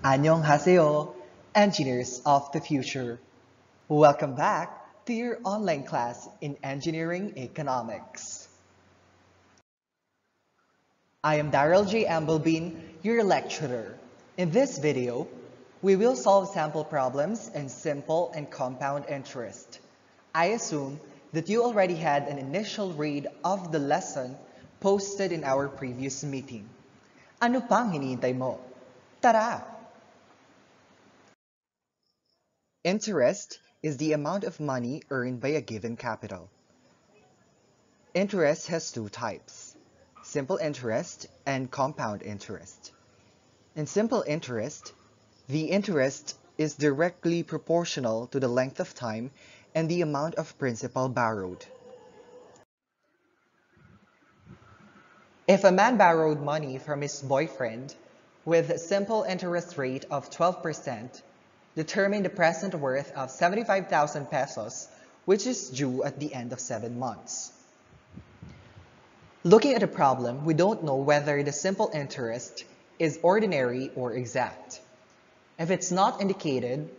Annyeonghaseyo, engineers of the future. Welcome back to your online class in engineering economics. I am Daryl J. Amblebeen, your lecturer. In this video, we will solve sample problems in simple and compound interest. I assume that you already had an initial read of the lesson posted in our previous meeting. Ano pang hinihintay mo? Tara! Interest is the amount of money earned by a given capital. Interest has two types, simple interest and compound interest. In simple interest, the interest is directly proportional to the length of time and the amount of principal borrowed. If a man borrowed money from his boyfriend with a simple interest rate of 12%, determine the present worth of 75,000 pesos, which is due at the end of 7 months. Looking at the problem, we don't know whether the simple interest is ordinary or exact. If it's not indicated,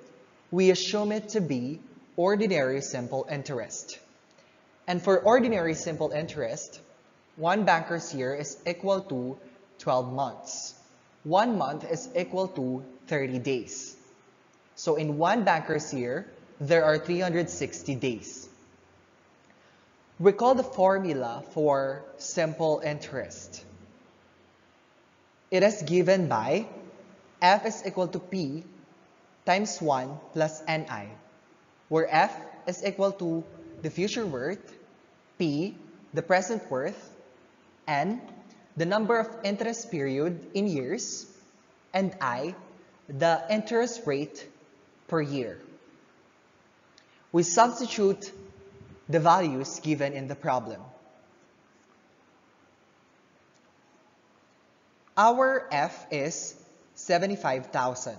we assume it to be ordinary simple interest. And for ordinary simple interest, 1 banker's year is equal to 12 months. 1 month is equal to 30 days. So in 1 banker's year, there are 360 days. Recall the formula for simple interest. It is given by F is equal to P times 1 plus NI, where F is equal to the future worth, P, the present worth, N, the number of interest period in years, and I, the interest rate per year. We substitute the values given in the problem. Our F is 75,000.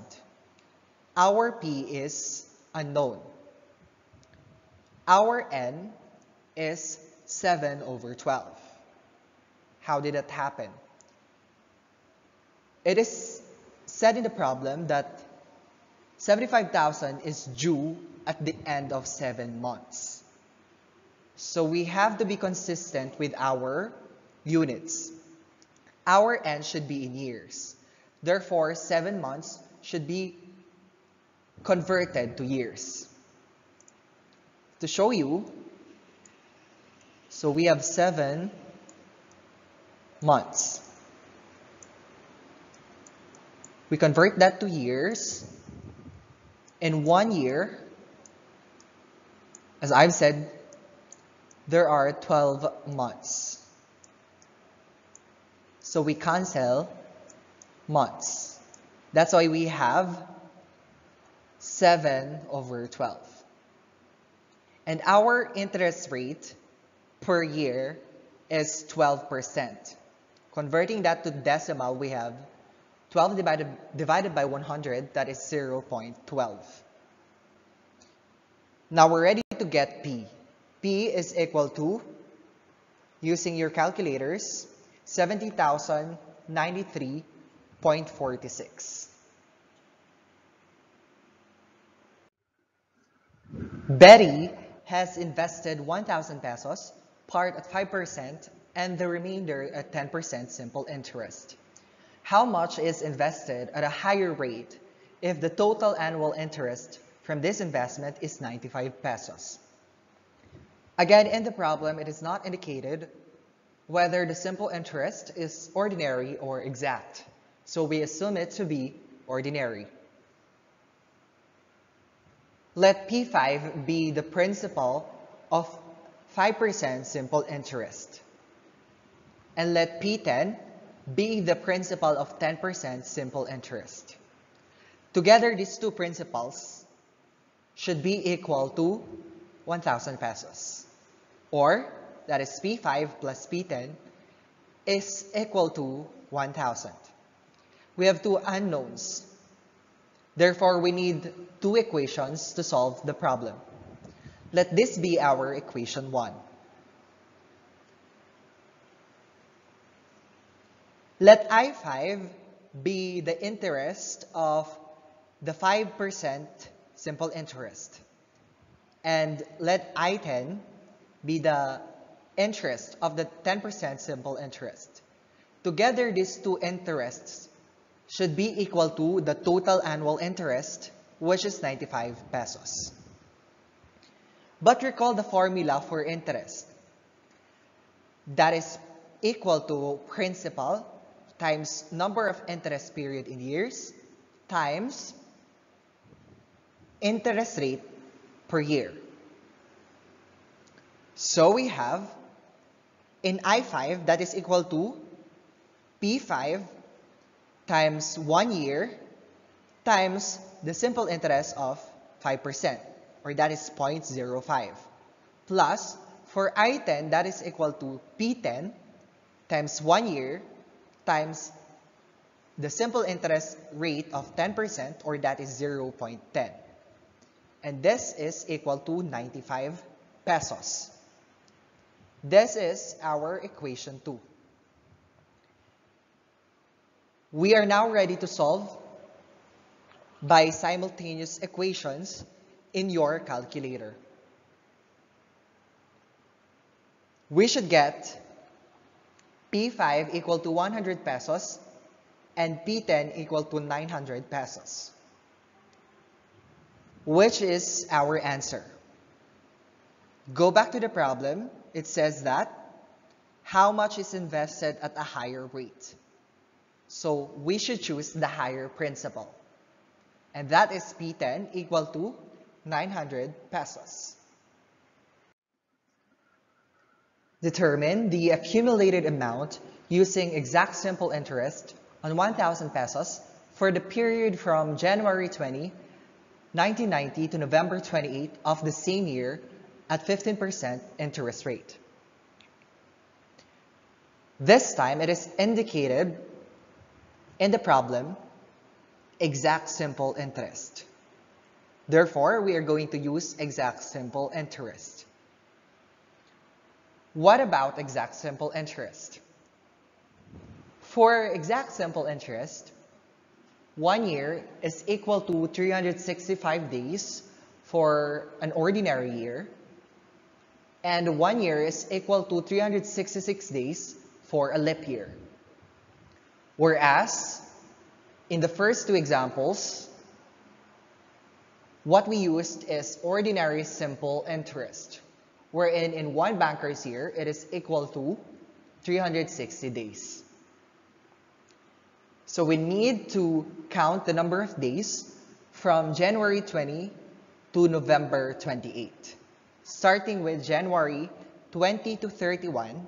Our P is unknown. Our N is 7 over 12. How did that happen? It is said in the problem that 75,000 is due at the end of 7 months. So we have to be consistent with our units. Our N should be in years. Therefore, 7 months should be converted to years. To show you, so we have 7 months. We convert that to years. In 1 year, as I've said, there are 12 months. So we cancel months. That's why we have 7 over 12. And our interest rate per year is 12%. Converting that to decimal, we have 12 divided by 100, that is 0.12. Now we're ready to get P. P is equal to, using your calculators, 70,093.46. Betty has invested 1,000 pesos, part at 5%, and the remainder at 10% simple interest. How much is invested at a higher rate if the total annual interest from this investment is 95 pesos? Again, in the problem, it is not indicated whether the simple interest is ordinary or exact. So we assume it to be ordinary. Let P5 be the principal of 5% simple interest. And let P10 be the principal of 10% simple interest. Together, these two principals should be equal to 1,000 pesos. Or, that is P5 plus P10 is equal to 1,000. We have two unknowns. Therefore, we need two equations to solve the problem. Let this be our equation 1. Let I5 be the interest of the 5% simple interest. And let I-10 be the interest of the 10% simple interest. Together, these two interests should be equal to the total annual interest, which is 95 pesos. But recall the formula for interest. That is equal to principal times number of interest period in years times interest rate per year. So we have in I5 that is equal to P5 times 1 year times the simple interest of 5%, or that is 0.05, plus for I10 that is equal to P10 times 1 year times the simple interest rate of 10%, or that is 0.10. And this is equal to 95 pesos. This is our equation 2. We are now ready to solve by simultaneous equations in your calculator. We should get P5 equal to 100 pesos and P10 equal to 900 pesos, which is our answer. Go back to the problem. It says that how much is invested at a higher rate. So we should choose the higher principal. And that is P10 equal to 900 pesos. Determine the accumulated amount using exact simple interest on 1,000 pesos for the period from January 20, 1990 to November 28 of the same year at 15% interest rate. This time it is indicated in the problem exact simple interest. Therefore, we are going to use exact simple interest. What about exact simple interest? For exact simple interest, 1 year is equal to 365 days for an ordinary year, and 1 year is equal to 366 days for a leap year. Whereas, in the first two examples, what we used is ordinary simple interest, wherein in one banker's year, it is equal to 360 days. So we need to count the number of days from January 20 to November 28. Starting with January 20 to 31,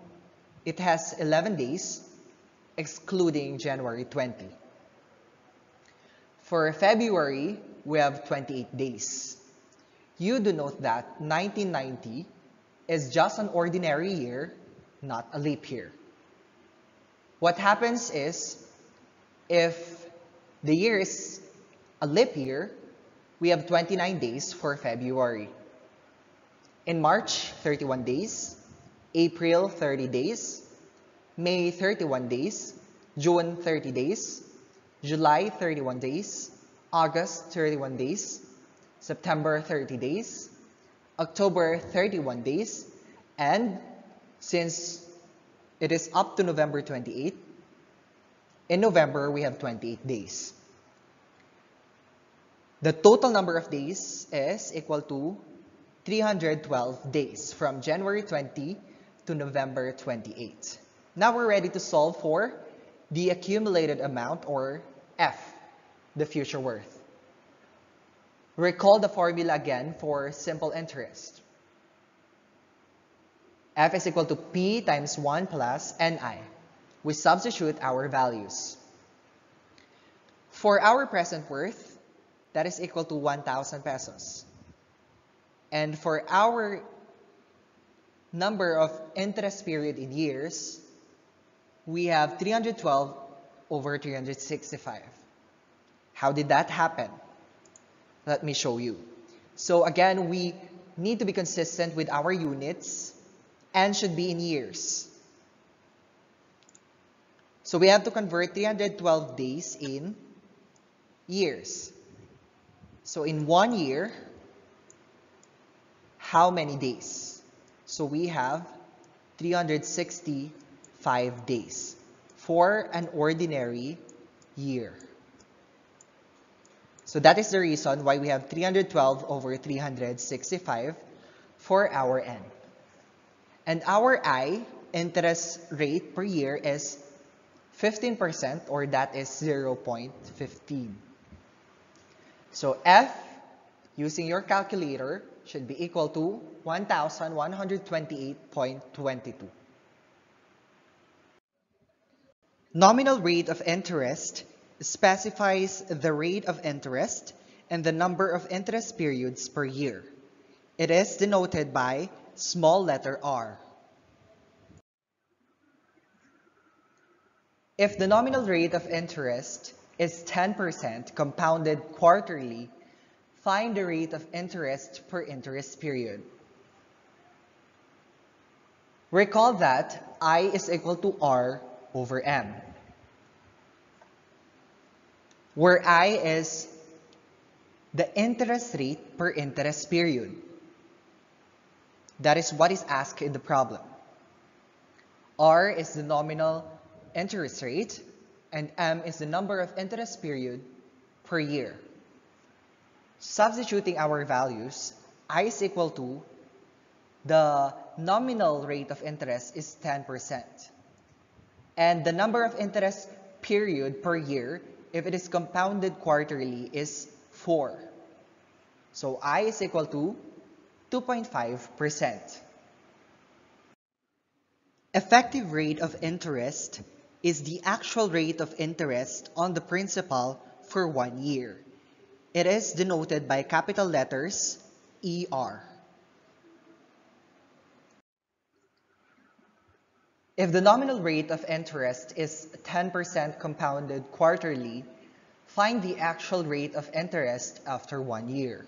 it has 11 days, excluding January 20. For February, we have 28 days. You do note that 1990 is just an ordinary year, not a leap year. What happens is, if the year is a leap year, we have 29 days for February. In March, 31 days. April, 30 days. May, 31 days. June, 30 days. July, 31 days. August, 31 days. September, 30 days. October, 31 days. And since it is up to November 28, in November, we have 28 days. The total number of days is equal to 312 days from January 20 to November 28. Now we're ready to solve for the accumulated amount, or F, the future worth. Recall the formula again for simple interest. F is equal to P times 1 plus NI. We substitute our values. For our present worth, that is equal to 1,000 pesos. And for our number of interest period in years, we have 312 over 365. How did that happen? Let me show you. So again, we need to be consistent with our units and should be in years. So we have to convert 312 days in years. So in 1 year, how many days? So we have 365 days for an ordinary year. So that is the reason why we have 312 over 365 for our N. And our I, interest rate per year, is 15%, or that is 0.15. So F, using your calculator, should be equal to 1,128.22. Nominal rate of interest specifies the rate of interest and the number of interest periods per year. It is denoted by small letter r. If the nominal rate of interest is 10% compounded quarterly, find the rate of interest per interest period. Recall that I is equal to R over M, where I is the interest rate per interest period. That is what is asked in the problem. R is the nominal interest rate, and M is the number of interest period per year. Substituting our values, I is equal to the nominal rate of interest is 10%. And the number of interest period per year, if it is compounded quarterly, is 4. So I is equal to 2.5%. Effective rate of interest is the actual rate of interest on the principal for 1 year. It is denoted by capital letters ER. If the nominal rate of interest is 10% compounded quarterly, find the actual rate of interest after 1 year.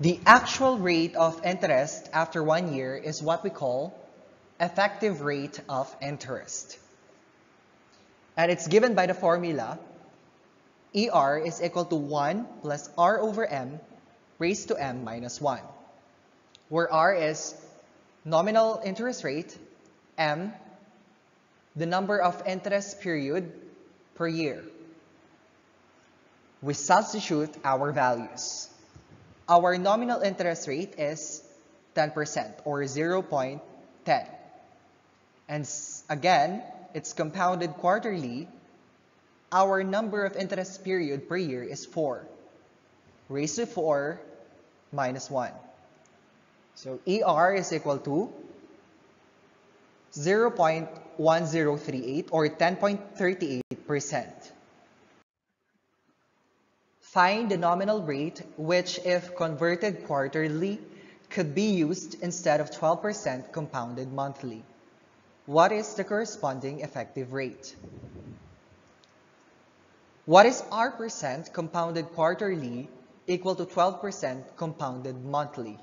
The actual rate of interest after 1 year is what we call effective rate of interest. And it's given by the formula ER is equal to 1 plus R over M raised to M minus 1, where R is nominal interest rate, M, the number of interest period per year. We substitute our values. Our nominal interest rate is 10%, or 0.10. And again, it's compounded quarterly. Our number of interest period per year is 4, raised to 4 minus 1. So ER is equal to 0.1038, or 10.38%. Find the nominal rate, which if converted quarterly, could be used instead of 12% compounded monthly. What is the corresponding effective rate? What is R% compounded quarterly equal to 12% compounded monthly?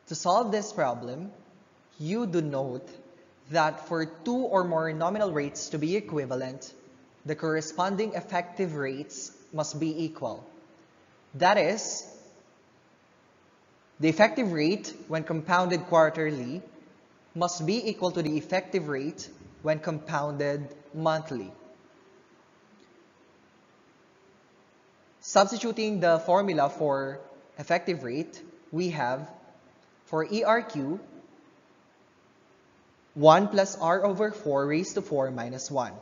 To solve this problem, you do note that for 2 or more nominal rates to be equivalent, the corresponding effective rates must be equal. That is, the effective rate when compounded quarterly must be equal to the effective rate when compounded monthly. Substituting the formula for effective rate, we have for ERQ 1 plus R over 4 raised to 4 minus 1.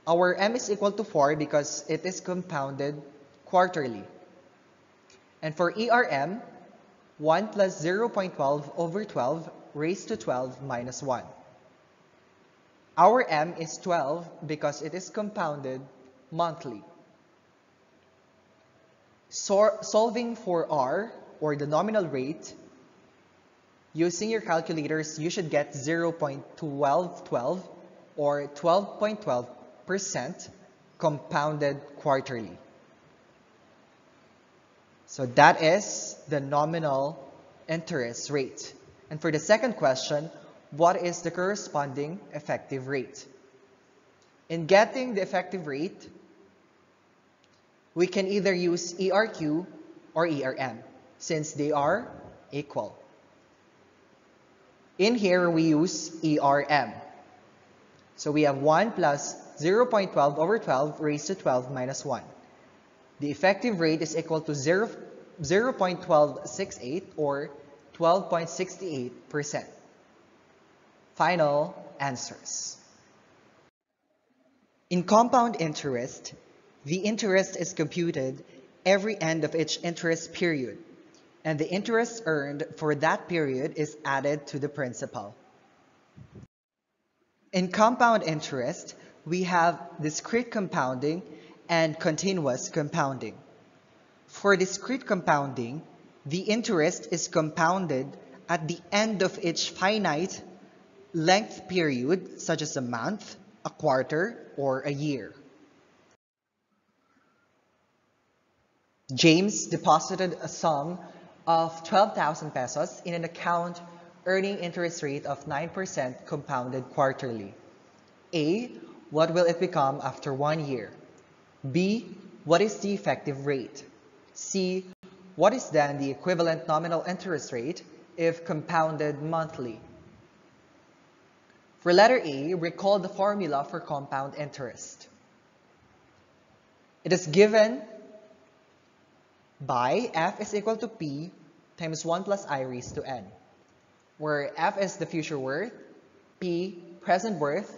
Our M is equal to 4 because it is compounded quarterly. And for ERM, 1 plus 0.12 over 12 raised to 12 minus 1. Our M is 12 because it is compounded monthly. Solving for R, or the nominal rate, using your calculators, you should get 0.1212, or 12.12% compounded quarterly. So that is the nominal interest rate. And for the second question, what is the corresponding effective rate. In getting the effective rate, we can either use ERQ or ERM since they are equal. In here, we use ERM. So we have 1 plus 0.12 over 12 raised to 12 minus 1. The effective rate is equal to 0.1268 or 12.68%. Final answers. In compound interest, the interest is computed every end of each interest period, and the interest earned for that period is added to the principal. In compound interest, we have discrete compounding and continuous compounding. For discrete compounding, the interest is compounded at the end of each finite length period, such as a month, a quarter, or a year. James deposited a sum of 12,000 pesos in an account earning interest rate of 9% compounded quarterly. A. What will it become after 1 year? B. What is the effective rate? C. What is then the equivalent nominal interest rate if compounded monthly? For letter A, recall the formula for compound interest. It is given by F is equal to P times 1 plus I raised to N, where F is the future worth, P present worth,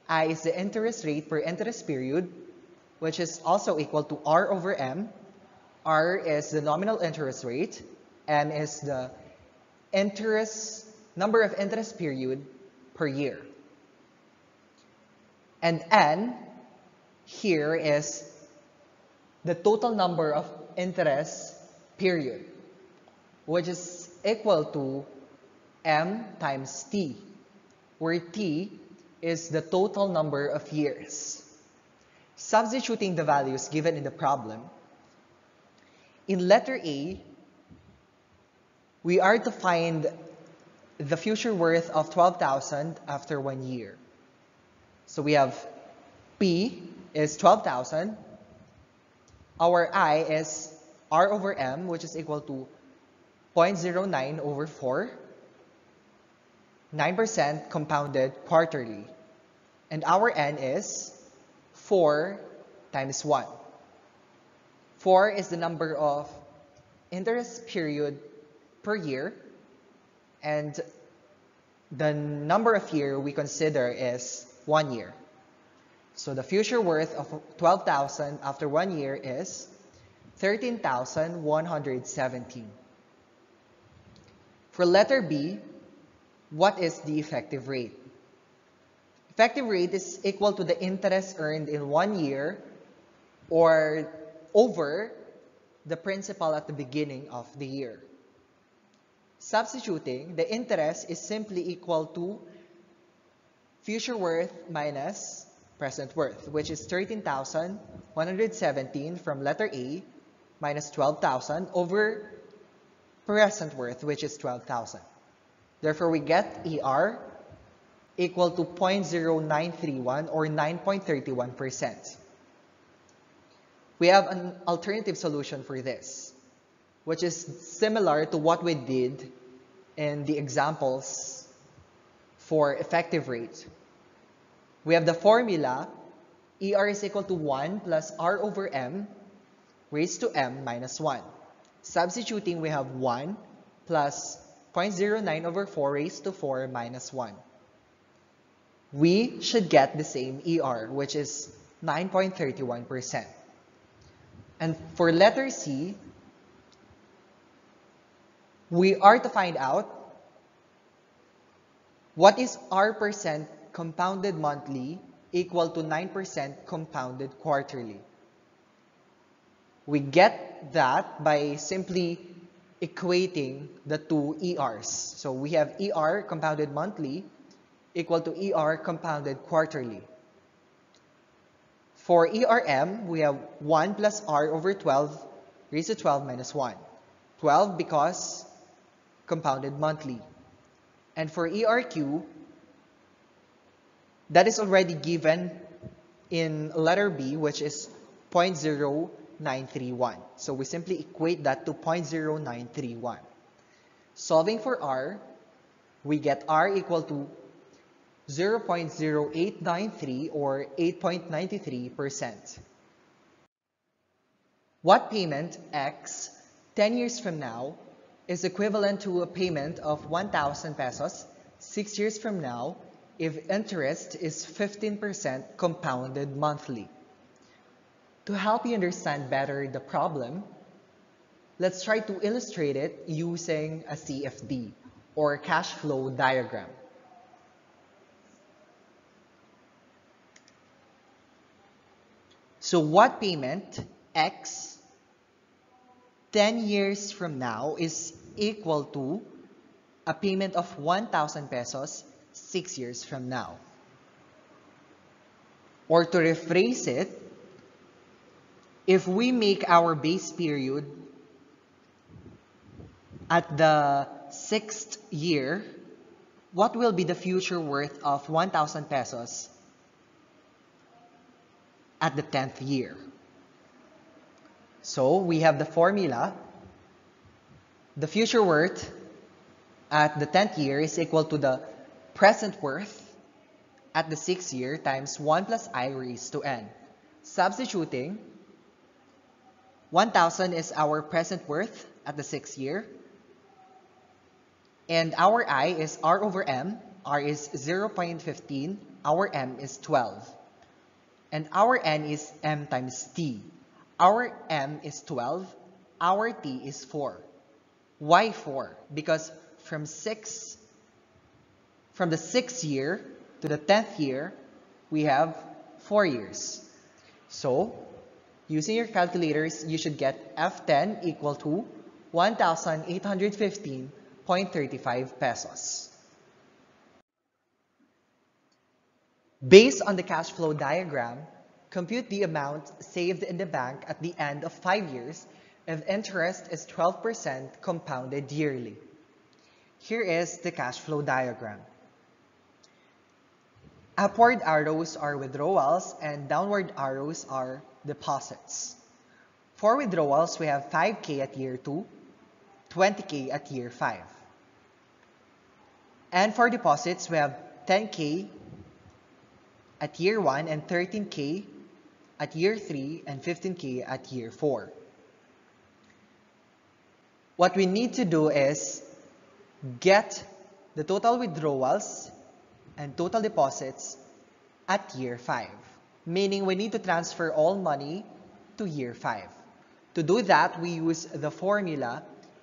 I is the interest rate per interest period, which is also equal to R over M. R is the nominal interest rate, M is the number of interest period per year. And N here is the total number of interest period, which is equal to M times T, where T is the total number of years. Substituting the values given in the problem, in letter A, we are to find the future worth of 12,000 after 1 year. So we have P is 12,000. Our I is R over M, which is equal to 0.09 over 4, 9% compounded quarterly. And our N is 4 times 1. 4 is the number of interest period per year, and the number of year we consider is 1 year. So the future worth of 12,000 after 1 year is 13,117. For letter B, what is the effective rate? Effective rate is equal to the interest earned in 1 year or over the principal at the beginning of the year. Substituting, the interest is simply equal to future worth minus present worth, which is 13,117 from letter A minus 12,000 over present worth, which is 12,000. Therefore, we get ER equal to 0.0931 or 9.31%. We have an alternative solution for this, which is similar to what we did in the examples for effective rate. We have the formula ER is equal to 1 plus R over M raised to M minus 1. Substituting, we have 1 plus 0.09 over 4 raised to 4 minus 1. We should get the same ER, which is 9.31%. And for letter C, we are to find out what is R percent compounded monthly equal to 9% compounded quarterly. We get that by simply equating the two ERs. So we have ER compounded monthly equal to ER compounded quarterly. For ERM, we have 1 plus R over 12 raised to 12 minus 1. 12 because compounded monthly. And for ERQ, That is already given in letter B, which is 0.0931. So we simply equate that to 0.0931. Solving for R, we get R equal to 0.0893 or 8.93%. What payment X 10 years from now is equivalent to a payment of 1,000 pesos 6 years from now if interest is 15% compounded monthly? To help you understand better the problem, let's try to illustrate it using a CFD or cash flow diagram. So what payment X 10 years from now is equal to a payment of 1,000 pesos 6 years from now? Or to rephrase it, if we make our base period at the 6th year, what will be the future worth of 1,000 pesos at the 10th year? So we have the formula. The future worth at the 10th year is equal to the present worth at the 6th year times 1 plus I raised to n. Substituting, 1,000 is our present worth at the 6th year. And our I is R over M. R is 0.15. Our M is 12. And our N is M times T. Our M is 12. Our T is 4. Why 4? Because from the 6th year to the 10th year, we have 4 years. So, using your calculators, you should get F10 equal to 1,815.35 pesos. Based on the cash flow diagram, compute the amount saved in the bank at the end of 5 years if interest is 12% compounded yearly. Here is the cash flow diagram. Upward arrows are withdrawals and downward arrows are deposits. For withdrawals, we have 5K at year 2, 20K at year 5. And for deposits, we have 10K at year 1 and 13K at year 3 and 15K at year 4. What we need to do is get the total withdrawals and total deposits at year 5. Meaning we need to transfer all money to year 5. To do that, we use the formula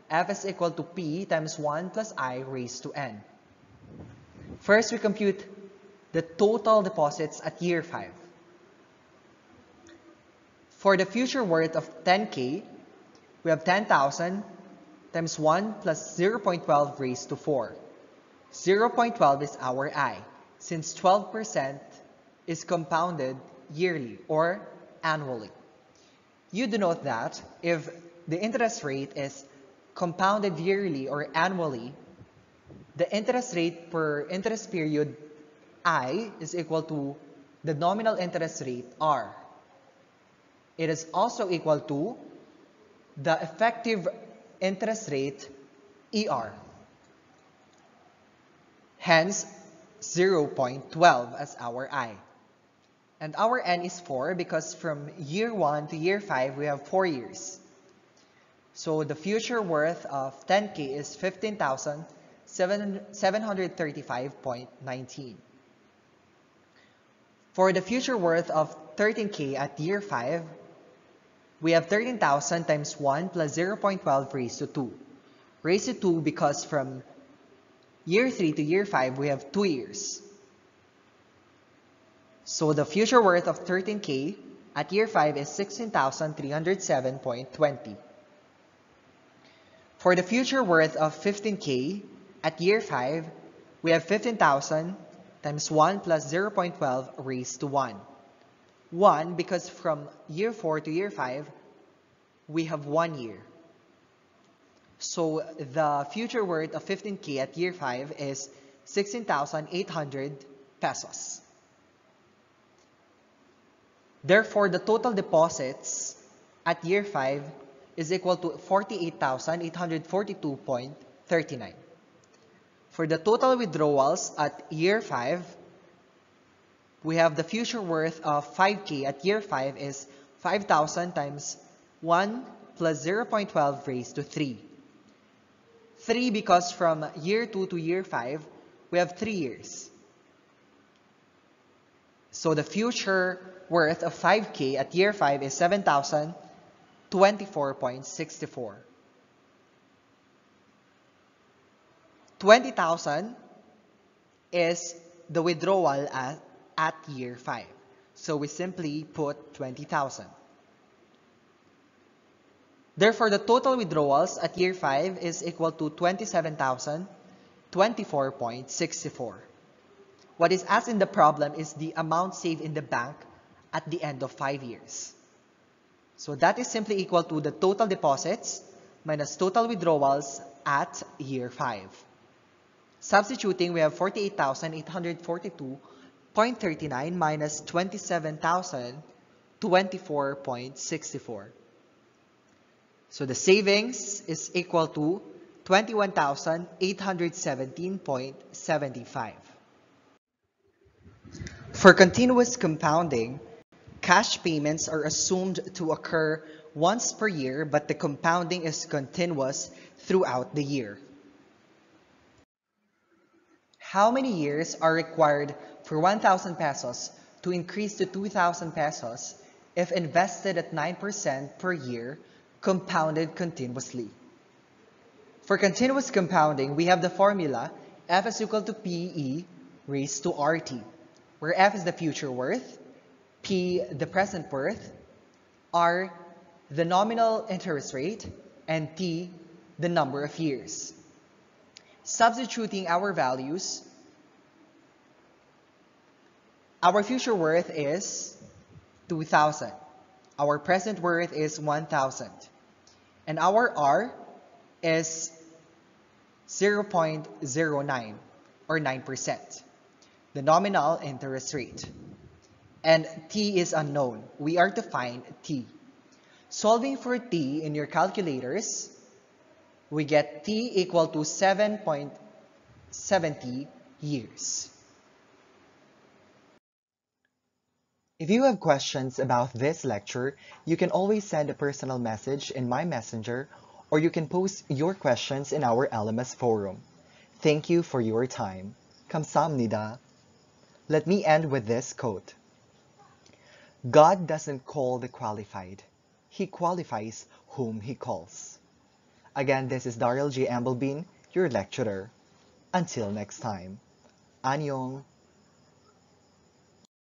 F is equal to P times 1 plus I raised to N. First, we compute the total deposits at year 5. For the future worth of 10K, we have 10,000 times 1 plus 0.12 raised to 4. 0.12 is our I, since 12% is compounded yearly or annually. You denote that if the interest rate is compounded yearly or annually, the interest rate per interest period I is equal to the nominal interest rate R. It is also equal to the effective interest rate ER. Hence, 0.12 as our I. And our N is 4 because from year 1 to year 5, we have 4 years. So the future worth of 10K is 15,735.19. For the future worth of 13K at year 5, we have 13,000 times 1 plus 0.12 raised to 2. Raised to 2 because from year 3 to year 5, we have 2 years. So the future worth of 13K at year 5 is 16,307.20. For the future worth of 15K at year 5, we have 15,000 times 1 plus 0.12 raised to 1. 1 because from year 4 to year 5, we have 1 year. So the future worth of 15K at year 5 is 16,800 pesos. Therefore, the total deposits at year 5 is equal to 48,842.39. For the total withdrawals at year 5, we have the future worth of 5K at year 5 is 5,000 times 1 plus 0.12 raised to 3. 3 because from year 2 to year 5, we have 3 years. So the future worth of 5K at year 5 is 7,024.64. 20,000 is the withdrawal at year 5. So we simply put 20,000. Therefore, the total withdrawals at year 5 is equal to 27,024.64. What is asked in the problem is the amount saved in the bank at the end of 5 years. So that is simply equal to the total deposits minus total withdrawals at year 5. Substituting, we have 48,842.39 minus 27,024.64. So the savings is equal to 21,817.75. For continuous compounding, cash payments are assumed to occur once per year, but the compounding is continuous throughout the year. How many years are required for 1,000 pesos to increase to 2,000 pesos if invested at 9% per year, compounded continuously? For continuous compounding, we have the formula F is equal to PE raised to RT, where F is the future worth, P the present worth, R the nominal interest rate, and T the number of years. Substituting our values, our future worth is 2,000. Our present worth is 1,000. And our R is 0.09 or 9%, the nominal interest rate. And T is unknown. We are to find T. Solving for T in your calculators, we get T equal to 7.70 years. If you have questions about this lecture, you can always send a personal message in my messenger, or you can post your questions in our LMS forum. Thank you for your time. 감사합니다. Let me end with this quote. God doesn't call the qualified. He qualifies whom He calls. Again, this is Daryl J. Amblebeen, your lecturer. Until next time. Annyeong.